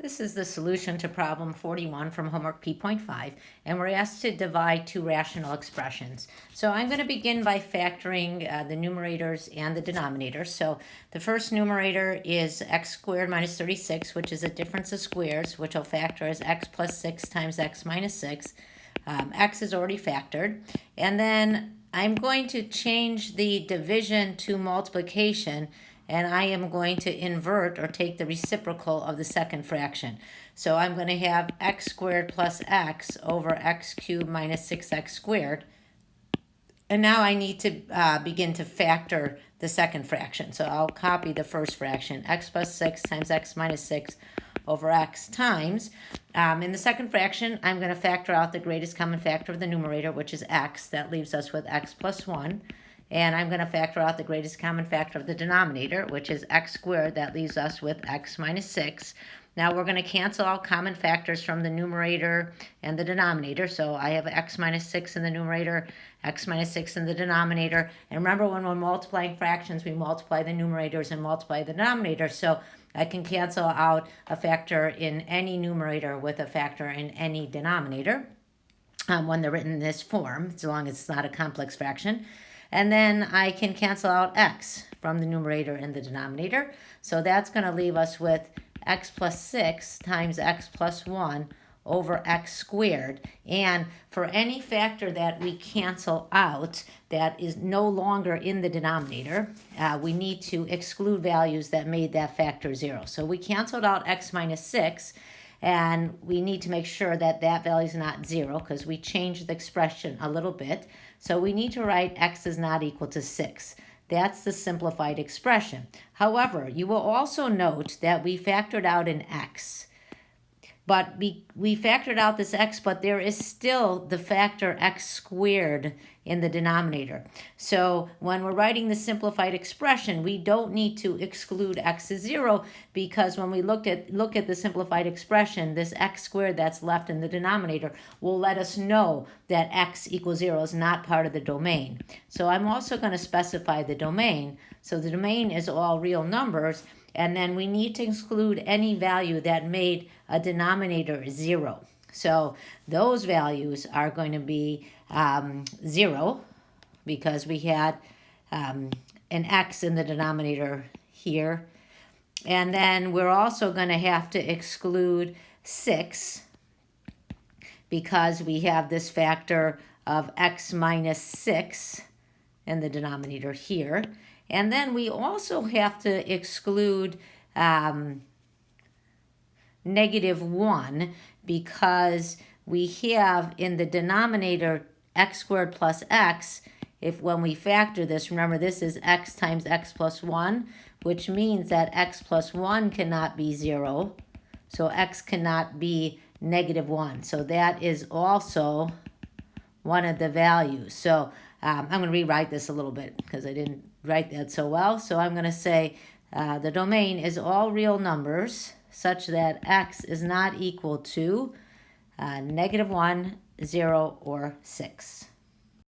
This is the solution to problem 41 from homework P.5, and we're asked to divide two rational expressions. So I'm going to begin by factoring the numerators and the denominators. So the first numerator is x squared minus 36, which is a difference of squares, which I'll factor as x plus 6 times x minus 6. X is already factored. And then I'm going to change the division to multiplication, and I am going to invert or take the reciprocal of the second fraction. So I'm going to have x squared plus x over x cubed minus 6x squared. And now I need to begin to factor the second fraction. So I'll copy the first fraction, x plus 6 times x minus 6 over x times. In the second fraction, I'm going to factor out the greatest common factor of the numerator, which is x. That leaves us with x plus 1. And I'm going to factor out the greatest common factor of the denominator, which is x squared. That leaves us with x minus 6. Now we're going to cancel out common factors from the numerator and the denominator. So I have x minus 6 in the numerator, x minus 6 in the denominator. And remember, when we're multiplying fractions, we multiply the numerators and multiply the denominators. So I can cancel out a factor in any numerator with a factor in any denominator when they're written in this form, as long as it's not a complex fraction. And then I can cancel out x from the numerator and the denominator. So that's going to leave us with x plus 6 times x plus 1 over x squared. And for any factor that we cancel out that is no longer in the denominator, we need to exclude values that made that factor 0. So we canceled out x minus 6. And we need to make sure that that value is not 0 because we changed the expression a little bit. So we need to write x is not equal to 6. That's the simplified expression. However, you will also note that we factored out an x. But we factored out this x, but there is still the factor x squared in the denominator. So when we're writing the simplified expression, we don't need to exclude x is 0 because when we look at the simplified expression, this x squared that's left in the denominator will let us know that x equals 0 is not part of the domain. So I'm also going to specify the domain. So the domain is all real numbers. And then we need to exclude any value that made a denominator 0. So those values are going to be 0 because we had an x in the denominator here. And then we're also going to have to exclude 6 because we have this factor of x minus 6 in the denominator here. And then we also have to exclude negative 1 because we have in the denominator x squared plus x. When we factor this, remember this is x times x plus 1, which means that x plus 1 cannot be 0. So x cannot be negative 1. So that is also one of the values. So I'm going to rewrite this a little bit because I didn't write that so well. So I'm going to say the domain is all real numbers such that x is not equal to negative 1, 0, or 6.